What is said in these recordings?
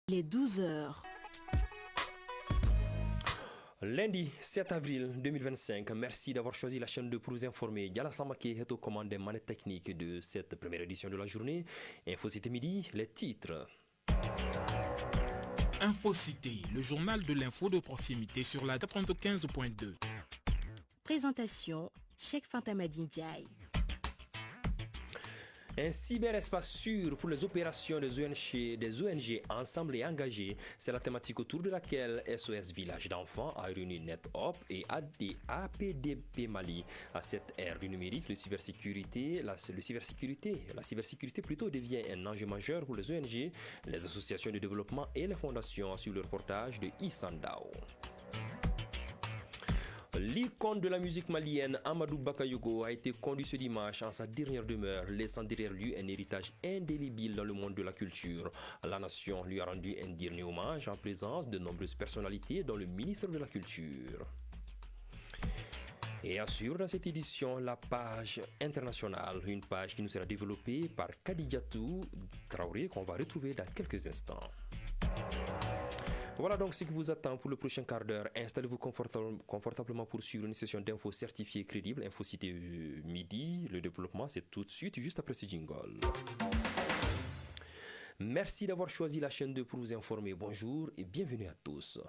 Les 12 heures. Lundi 7 avril 2025, merci d'avoir choisi la chaîne 2 pour vous informer. Diala Samake est aux commandes des manettes techniques de cette première édition de la journée. Info Cité Midi, les titres. Info Cité, le journal de l'info de proximité sur la 95.2. Présentation, Cheikh Fantamadi Ndiaye. Un cyberespace sûr pour les opérations des ONG ensemble et engagées, c'est la thématique autour de laquelle SOS Village d'enfants a réuni NetHop et APDP Mali. À cette ère du numérique, la cybersécurité plutôt devient un enjeu majeur pour les ONG, les associations de développement et les fondations, sur le reportage de Isandao. L'icône de la musique malienne Amadou Bakayoko a été conduit ce dimanche en sa dernière demeure, laissant derrière lui un héritage indélébile dans le monde de la culture. La nation lui a rendu un dernier hommage en présence de nombreuses personnalités dont le ministre de la Culture. Et assure dans cette édition la page internationale, une page qui nous sera développée par Kadidiatou Traoré qu'on va retrouver dans quelques instants. Voilà donc ce qui vous attend pour le prochain quart d'heure. Installez-vous confortablement pour suivre une session d'infos certifiée crédible. Info Cité Midi. Le développement, c'est tout de suite, juste après ce jingle. Merci d'avoir choisi la chaîne 2 pour vous informer. Bonjour et bienvenue à tous.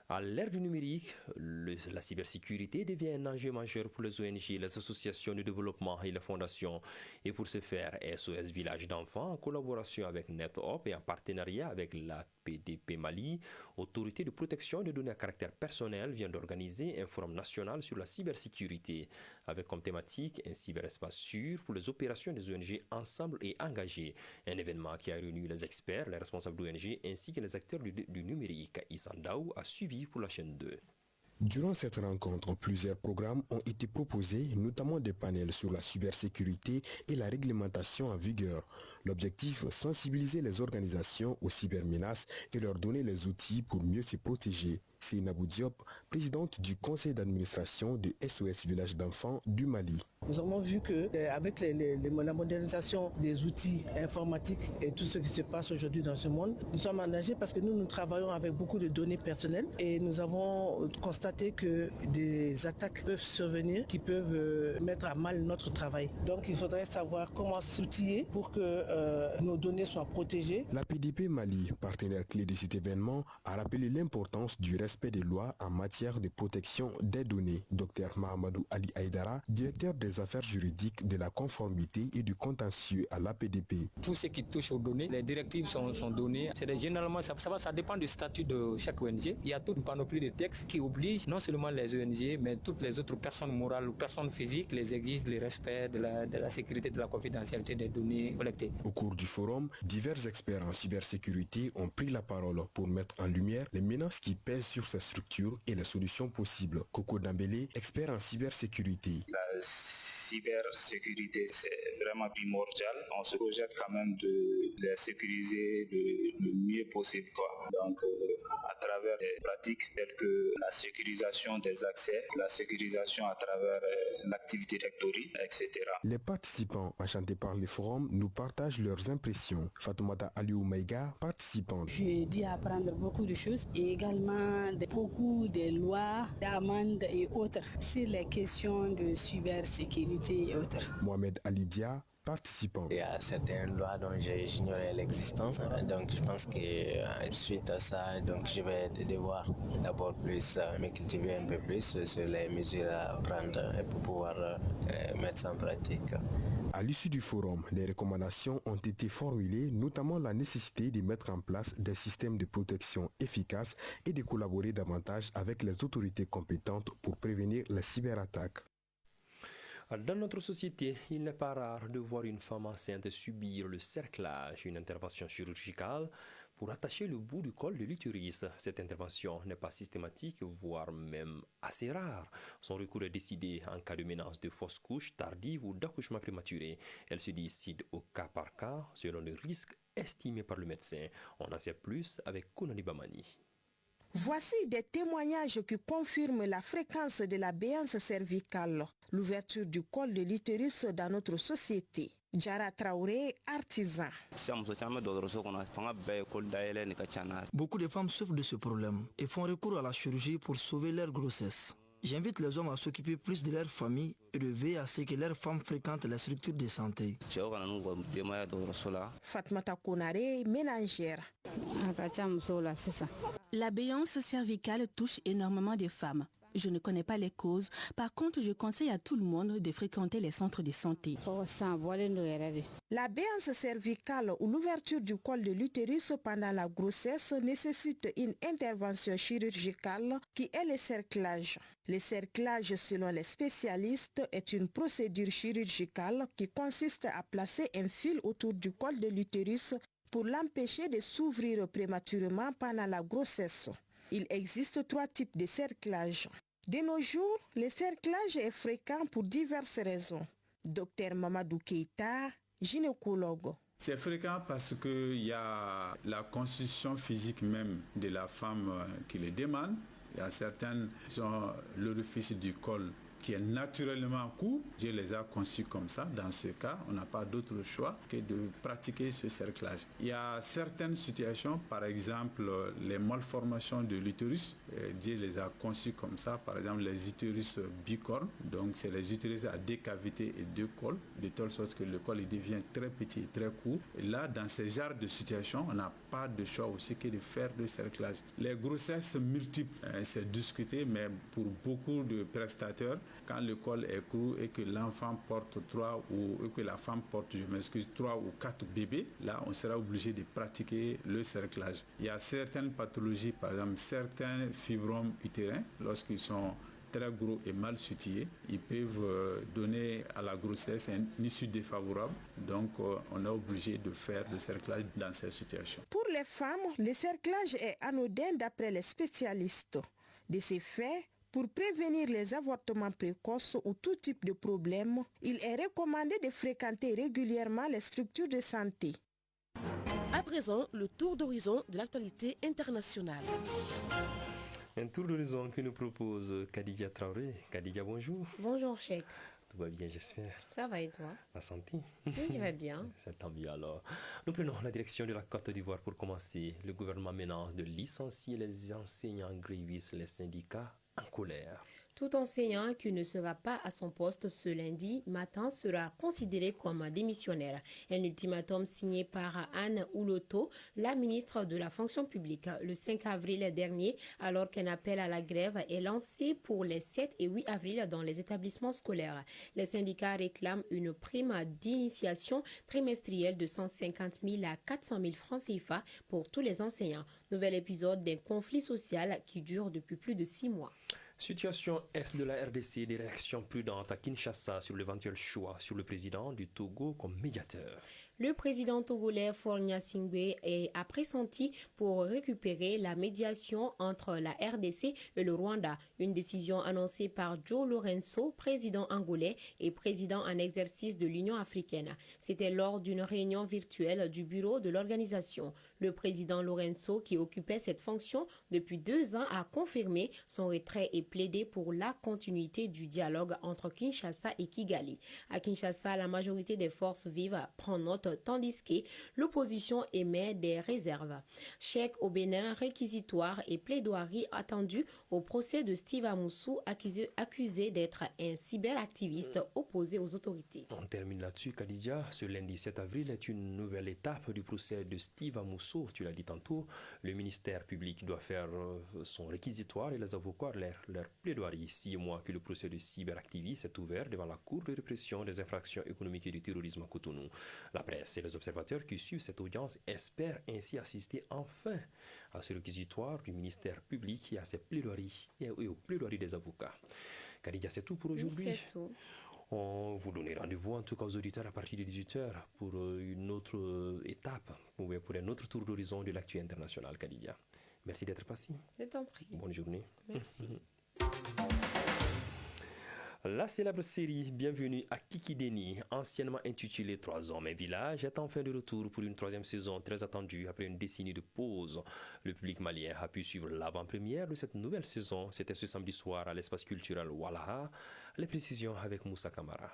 À l'ère du numérique, la cybersécurité devient un enjeu majeur pour les ONG, les associations de développement et les fondations. Et pour ce faire, SOS Village d'enfants, en collaboration avec NetHop et en partenariat avec la PDP Mali, Autorité de protection des données à caractère personnel, vient d'organiser un forum national sur la cybersécurité, avec comme thématique un cyberespace sûr pour les opérations des ONG ensemble et engagées. Un événement qui a réuni les experts, les responsables d'ONG ainsi que les acteurs du numérique. Isandao a suivi pour la chaîne 2. Durant cette rencontre, plusieurs programmes ont été proposés, notamment des panels sur la cybersécurité et la réglementation en vigueur. L'objectif, sensibiliser les organisations aux cybermenaces et leur donner les outils pour mieux se protéger. C'est Nabou Diop, présidente du conseil d'administration de SOS Village d'enfants du Mali. Nous avons vu qu'avec la modernisation des outils informatiques et tout ce qui se passe aujourd'hui dans ce monde, nous sommes engagés parce que nous travaillons avec beaucoup de données personnelles et nous avons constaté que des attaques peuvent survenir qui peuvent mettre à mal notre travail. Donc il faudrait savoir comment s'outiller pour que nos données soient protégées. La PDP Mali, partenaire clé de cet événement, a rappelé l'importance du respect des lois en matière de protection des données. Dr Mahamadou Ali Aïdara, directeur des affaires juridiques de la conformité et du contentieux à l'APDP. Tout ce qui touche aux données, les directives sont données. Généralement, ça dépend du statut de chaque ONG. Il y a toute une panoplie de textes qui obligent non seulement les ONG, mais toutes les autres personnes morales ou personnes physiques les exigent le respect de la sécurité, de la confidentialité des données collectées. Au cours du forum, divers experts en cybersécurité ont pris la parole pour mettre en lumière les menaces qui pèsent sur ces structures et les solutions possibles. Coco Dambélé, expert en cybersécurité. La cybersécurité, c'est vraiment primordial. On se projette quand même de la sécuriser le mieux possible, quoi. Donc, à travers des pratiques telles que la sécurisation des accès, la sécurisation à travers l'Active Directory, etc. Les participants enchantés par le forum nous partagent leurs impressions. Fatoumata Aliou Maïga, participante. J'ai dû apprendre beaucoup de choses et également beaucoup de lois, d'amendes et autres sur les questions de cybersécurité et autres. Mohamed Alidia, participant. Il y a certaines lois dont j'ignorais l'existence, donc je pense que suite à ça, donc je vais devoir d'abord plus me cultiver un peu plus sur les mesures à prendre pour pouvoir mettre ça en pratique. À l'issue du forum, des recommandations ont été formulées, notamment la nécessité de mettre en place des systèmes de protection efficaces et de collaborer davantage avec les autorités compétentes pour prévenir les cyberattaques. Dans notre société, il n'est pas rare de voir une femme enceinte subir le cerclage, une intervention chirurgicale pour attacher le bout du col de l'utérus. Cette intervention n'est pas systématique, voire même assez rare. Son recours est décidé en cas de menace de fausse couche tardive ou d'accouchement prématuré. Elle se décide au cas par cas selon le risque estimé par le médecin. On en sait plus avec Kounani Bamani. Voici des témoignages qui confirment la fréquence de la béance cervicale, l'ouverture du col de l'utérus dans notre société. Jara Traoré, artisan. Beaucoup de femmes souffrent de ce problème et font recours à la chirurgie pour sauver leur grossesse. J'invite les hommes à s'occuper plus de leur famille et de veiller à ce que leurs femmes fréquentent les structures de santé. Fatmata Konare, ménagère. L'abéance cervicale touche énormément de femmes. Je ne connais pas les causes. Par contre, je conseille à tout le monde de fréquenter les centres de santé. L'abéance cervicale ou l'ouverture du col de l'utérus pendant la grossesse nécessite une intervention chirurgicale qui est le cerclage. Le cerclage, selon les spécialistes, est une procédure chirurgicale qui consiste à placer un fil autour du col de l'utérus pour l'empêcher de s'ouvrir prématurément pendant la grossesse. Il existe 3 types de cerclage. De nos jours, le cerclage est fréquent pour diverses raisons. Docteur Mamadou Keita, gynécologue. C'est fréquent parce qu'il y a la constitution physique même de la femme qui le demande. Il y a certaines qui ont l'orifice du col qui est naturellement court. Dieu les a conçus comme ça. Dans ce cas, on n'a pas d'autre choix que de pratiquer ce cerclage. Il y a certaines situations, par exemple les malformations de l'utérus. Dieu les a conçus comme ça. Par exemple, les utérus bicornes. Donc, c'est les utérus à 2 cavités et 2 cols, de telle sorte que le col il devient très petit et très court. Et là, dans ce genre de situation, on n'a pas de choix aussi que de faire le cerclage. Les grossesses multiples, c'est discuté, mais pour beaucoup de prestataires, quand le col est court et que l'enfant porte 3 ou que la femme porte, 3 ou 4 bébés, là on sera obligé de pratiquer le cerclage. Il y a certaines pathologies, par exemple certains fibromes utérins, lorsqu'ils sont très gros et mal sutillés, ils peuvent donner à la grossesse une issue défavorable. Donc on est obligé de faire le cerclage dans ces situations. Pour les femmes, le cerclage est anodin d'après les spécialistes. De ces faits, pour prévenir les avortements précoces ou tout type de problème, il est recommandé de fréquenter régulièrement les structures de santé. À présent, le tour d'horizon de l'actualité internationale. Un tour d'horizon que nous propose Khadija Traoré. Khadija, bonjour. Bonjour, Cheikh. Tout va bien, j'espère. Ça va et toi? La santé? Oui, je vais bien. C'est tant mieux alors. Nous prenons la direction de la Côte d'Ivoire pour commencer. Le gouvernement menace de licencier les enseignants grévistes, les syndicats en colère. Tout enseignant qui ne sera pas à son poste ce lundi matin sera considéré comme démissionnaire. Un ultimatum signé par Anne Ouloto, la ministre de la fonction publique, le 5 avril dernier, alors qu'un appel à la grève est lancé pour les 7 et 8 avril dans les établissements scolaires. Les syndicats réclament une prime d'initiation trimestrielle de 150 000 à 400 000 francs CFA pour tous les enseignants. Nouvel épisode d'un conflit social qui dure depuis plus de 6 mois. Situation est de la RDC, des réactions prudentes à Kinshasa sur l'éventuel choix sur le président du Togo comme médiateur. Le président togolais Faure Gnassingbé a pressenti pour récupérer la médiation entre la RDC et le Rwanda. Une décision annoncée par Joe Lorenzo, président angolais et président en exercice de l'Union africaine. C'était lors d'une réunion virtuelle du bureau de l'organisation. Le président Lorenzo, qui occupait cette fonction depuis 2 ans, a confirmé son retrait et plaidé pour la continuité du dialogue entre Kinshasa et Kigali. À Kinshasa, la majorité des forces vives prend note, tandis que l'opposition émet des réserves. Chèque au Bénin, réquisitoire et plaidoirie attendues au procès de Steve Amoussou, accusé d'être un cyberactiviste opposé aux autorités. On termine là-dessus, Khadija. Ce lundi 7 avril est une nouvelle étape du procès de Steve Amoussou. Tu l'as dit tantôt, le ministère public doit faire son réquisitoire et les avocats leur plaidoirie. 6 mois que le procès de cyberactiviste est ouvert devant la Cour de répression des infractions économiques et du terrorisme à Cotonou. La presse et les observateurs qui suivent cette audience espèrent ainsi assister enfin à ce réquisitoire du ministère public et à ses plaidoiries et aux plaidoiries des avocats. Khadija, c'est tout pour aujourd'hui. Oui, c'est tout. On vous donne rendez-vous en tout cas aux auditeurs à partir de 18h pour une autre étape, pour un autre tour d'horizon de l'actu international, Khadija. Merci d'être passé. Je t'en prie. Bonne journée. Merci. La célèbre série Bienvenue à Kikideni, anciennement intitulée 3 hommes et village, est enfin de retour pour une 3e saison très attendue après une décennie de pause. Le public malien a pu suivre l'avant-première de cette nouvelle saison. C'était ce samedi soir à l'espace culturel Walaha. Les précisions avec Moussa Kamara.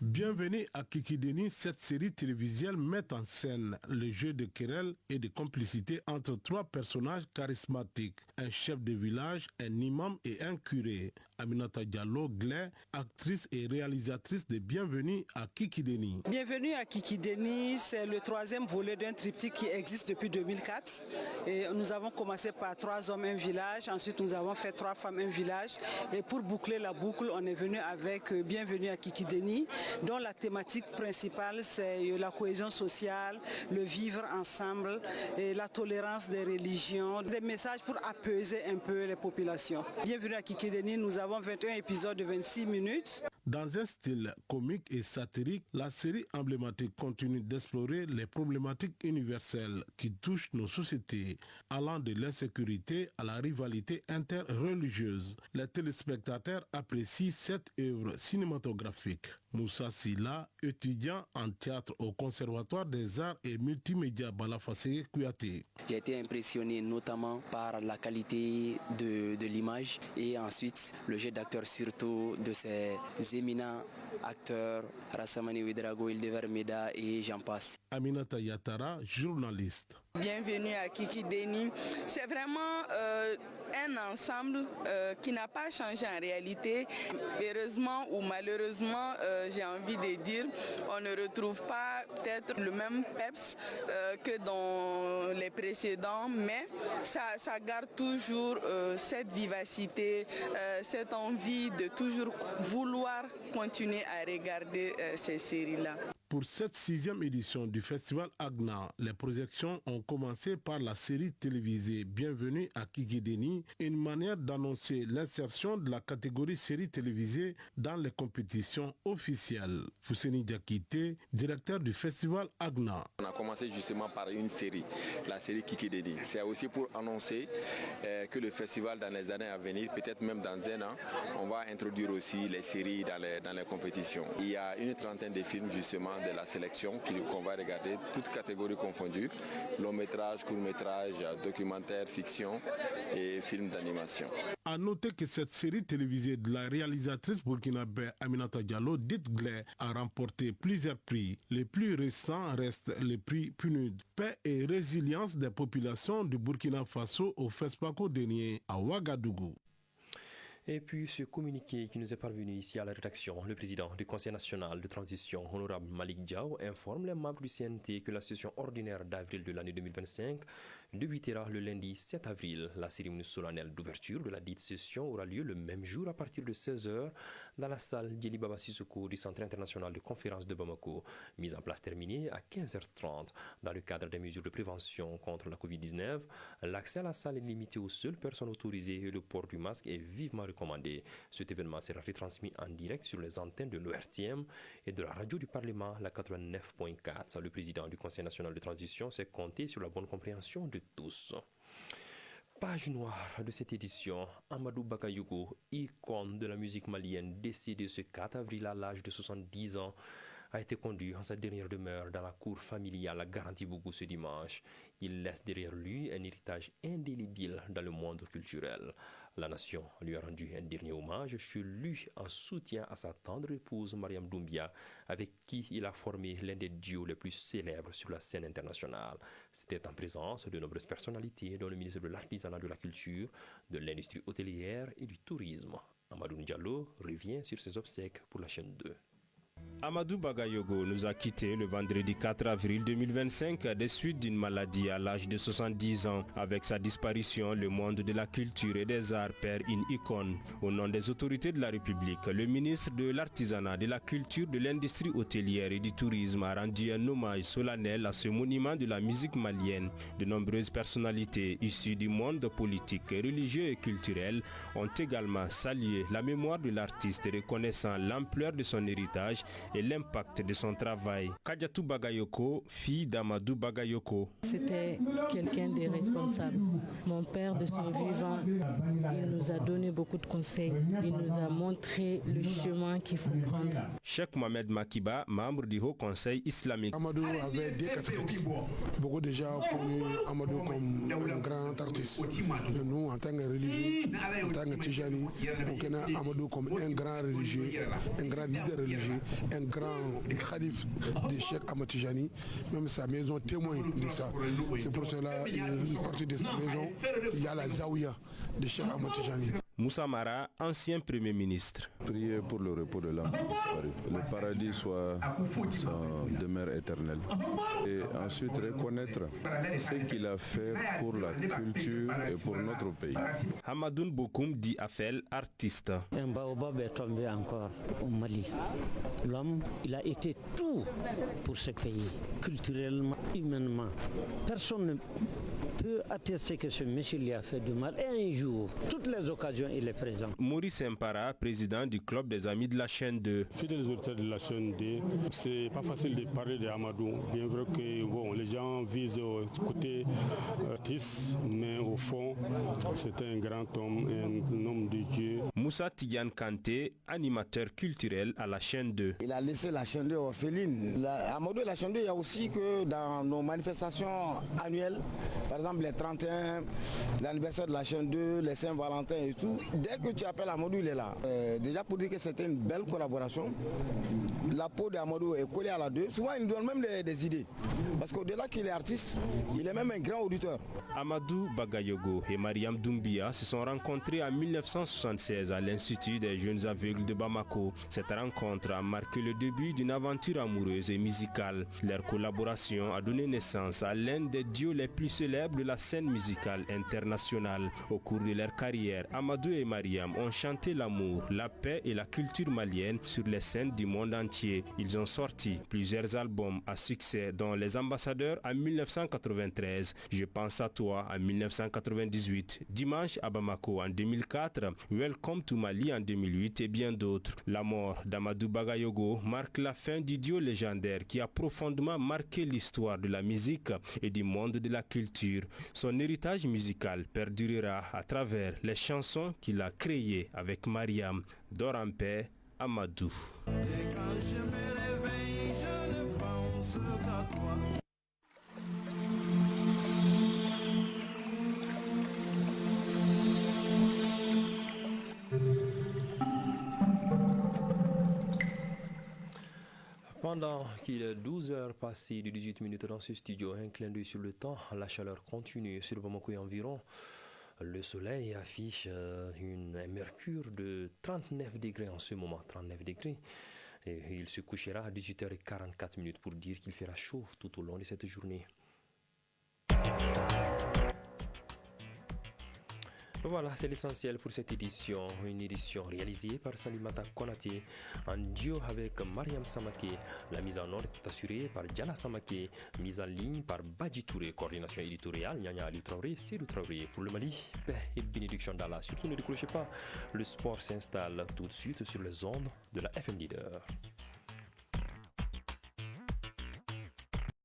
Bienvenue à Kikideni, cette série télévisuelle met en scène le jeu de querelle et de complicité entre 3 personnages charismatiques, un chef de village, un imam et un curé. Aminata Diallo Glé, actrice et réalisatrice de Bienvenue à Kikideni. Bienvenue à Kikideni, c'est le 3e volet d'un triptyque qui existe depuis 2004. Et nous avons commencé par 3 hommes, un village, ensuite nous avons fait 3 femmes, un village. Et pour boucler la boucle, on est venu avec Bienvenue à Kikideni, dont la thématique principale c'est la cohésion sociale, le vivre ensemble et la tolérance des religions, des messages pour apaiser un peu les populations. Bienvenue à Kikideni, nous avons 21 épisodes de 26 minutes. Dans un style comique et satirique, la série emblématique continue d'explorer les problématiques universelles qui touchent nos sociétés, allant de l'insécurité à la rivalité interreligieuse. Les téléspectateurs apprécient cette œuvre cinématographique. Moussa Silla, étudiant en théâtre au Conservatoire des Arts et Multimédia Balafassé Kouyaté. J'ai été impressionné notamment par la qualité de l'image et ensuite le jeu d'acteur surtout de ces éminents acteurs Rassamani Ouedraogo, Hildever Meda et j'en passe. Aminata Yatara, journaliste. Bienvenue à Kikideni. C'est vraiment un ensemble qui n'a pas changé en réalité. Heureusement ou malheureusement, j'ai envie de dire, on ne retrouve pas peut-être le même peps que dans les précédents, mais ça garde toujours cette vivacité, cette envie de toujours vouloir continuer à regarder ces séries-là. Pour cette 6e édition du festival Agna, les projections ont commencé par la série télévisée Bienvenue à Kikideni, une manière d'annoncer l'insertion de la catégorie série télévisée dans les compétitions officielles. Fousseni Diakité, directeur du festival Agna. On a commencé justement par une série, la série Kikideni. C'est aussi pour annoncer que le festival dans les années à venir, peut-être même dans un an, on va introduire aussi les séries dans les compétitions. Il y a une trentaine de films justement de la sélection qu'on va regarder, toutes catégories confondues, long métrage, court métrage, documentaire, fiction et films d'animation. A noter que cette série télévisée de la réalisatrice burkinabé Aminata Diallo, dite Glé, a remporté plusieurs prix. Les plus récents restent les prix PNUD, Paix et résilience des populations du Burkina Faso au FESPACO dernier à Ouagadougou. Et puis ce communiqué qui nous est parvenu ici à la rédaction, le président du Conseil national de transition, honorable Malik Diaw, informe les membres du CNT que la session ordinaire d'avril de l'année 2025 débutera le lundi 7 avril. La cérémonie solennelle d'ouverture de la dite session aura lieu le même jour à partir de 16h dans la salle Djeli Baba Sissoko du Centre international de conférence de Bamako, mise en place terminée à 15h30. Dans le cadre des mesures de prévention contre la Covid-19, l'accès à la salle est limité aux seules personnes autorisées et le port du masque est vivement recommandé. Cet événement sera retransmis en direct sur les antennes de l'ORTM et de la radio du Parlement, la 89.4. Le président du Conseil national de transition s'est compté sur la bonne compréhension de tous. Page noire de cette édition, Amadou Bakayoko, icône de la musique malienne, décédé ce 4 avril à l'âge de 70 ans, a été conduit en sa dernière demeure dans la cour familiale à Garanti-Bougou ce dimanche. Il laisse derrière lui un héritage indélébile dans le monde culturel. La nation lui a rendu un dernier hommage chez lui en soutien à sa tendre épouse Mariam Doumbia, avec qui il a formé l'un des duos les plus célèbres sur la scène internationale. C'était en présence de nombreuses personnalités, dont le ministre de l'Artisanat, de la Culture, de l'Industrie hôtelière et du Tourisme. Amadou Diallo revient sur ses obsèques pour la chaîne 2. Amadou Bagayogo nous a quittés le vendredi 4 avril 2025 des suites d'une maladie à l'âge de 70 ans. Avec sa disparition, le monde de la culture et des arts perd une icône. Au nom des autorités de la République, le ministre de l'Artisanat, de la Culture, de l'Industrie hôtelière et du Tourisme a rendu un hommage solennel à ce monument de la musique malienne. De nombreuses personnalités issues du monde politique, religieux et culturel ont également salué la mémoire de l'artiste, reconnaissant l'ampleur de son héritage et l'impact de son travail. Kadiatou Bagayoko, fille d'Amadou Bagayoko. C'était quelqu'un de responsable. Mon père de son vivant, il nous a donné beaucoup de conseils. Il nous a montré le chemin qu'il faut prendre. Cheikh Mohamed Makiba, membre du Haut Conseil islamique. Amadou avait des casquettes. Beaucoup déjà connu Amadou comme un grand artiste. Mais nous, en tant que religieux, en tant que Tijani, on connaît Amadou comme un grand religieux, un grand leader religieux, un un grand khalif de Cheikh Ahmed Tijani, même sa maison témoin de ça. C'est pour cela, une partie de sa maison, il y a la Zawiya de Cheikh Ahmed Tijani. Moussa Mara, ancien Premier ministre. Prier pour le repos de l'âme disparu. Le paradis soit son demeure éternelle. Et ensuite reconnaître ce qu'il a fait pour la culture et pour notre pays. Hamadoun Bokoum dit Afel, artiste. Un baobab est tombé encore au Mali. L'homme, il a été tout pour ce pays, culturellement, humainement. Personne ne peut attester que ce monsieur lui a fait du mal. Et un jour, toutes les occasions, il est présent. Maurice Impara, président du club des amis de la chaîne 2. Fidèles auditeurs de la chaîne 2, c'est pas facile de parler de Amadou. Bien vrai que bon, les gens visent au côté artiste, mais au fond, c'est un grand homme, un homme de Dieu. Moussa Tidiane Kanté, animateur culturel à la chaîne 2. Il a laissé la chaîne 2 orpheline. Amadou et la chaîne 2, il y a aussi que dans nos manifestations annuelles, par exemple les 31, l'anniversaire de la chaîne 2, les Saint-Valentin et tout, dès que tu appelles Amadou, il est là. Déjà pour dire que c'était une belle collaboration, la peau d'Amadou est collée à la 2. Souvent il nous donne même des idées. Parce qu'au-delà qu'il est artiste, il est même un grand auditeur. Amadou Bagayogo et Mariam Doumbia se sont rencontrés en 1976 à l'Institut des jeunes aveugles de Bamako. Cette rencontre a marqué le début d'une aventure amoureuse et musicale. Leur collaboration a donné naissance à l'un des duos les plus célèbres de la scène musicale internationale. Au cours de leur carrière, Amadou et Mariam ont chanté l'amour, la paix et la culture malienne sur les scènes du monde entier. Ils ont sorti plusieurs albums à succès dont Les Ambassadeurs en 1993, Je pense à toi en 1998, Dimanche à Bamako en 2004, Welcome to Mali en 2008 et bien d'autres. La mort d'Amadou Bagayogo marque la fin du duo légendaire qui a profondément marqué l'histoire de la musique et du monde de la culture. Son héritage musical perdurera à travers les chansons qu'il a créées avec Mariam. Dors en paix, Amadou. Et quand je me réveille, je ne pense qu'à toi. Pendant qu'il est 12h passées de 18 minutes dans ce studio, un clin d'œil sur le temps, la chaleur continue sur Bamako et environ. Le soleil affiche un mercure de 39 degrés en ce moment, 39 degrés. Et il se couchera à 18h44 pour dire qu'il fera chaud tout au long de cette journée. Voilà, c'est l'essentiel pour cette édition. Une édition réalisée par Salimata Konaté en duo avec Mariam Samake. La mise en ordre est assurée par Diala Samake. Mise en ligne par Badji Touré. Coordination éditoriale, Nyanya Ali Traoré, Sédou Traoré. Pour le Mali, paix et bénédiction d'Allah. Surtout ne décrochez pas. Le sport s'installe tout de suite sur les ondes de la FM Leader.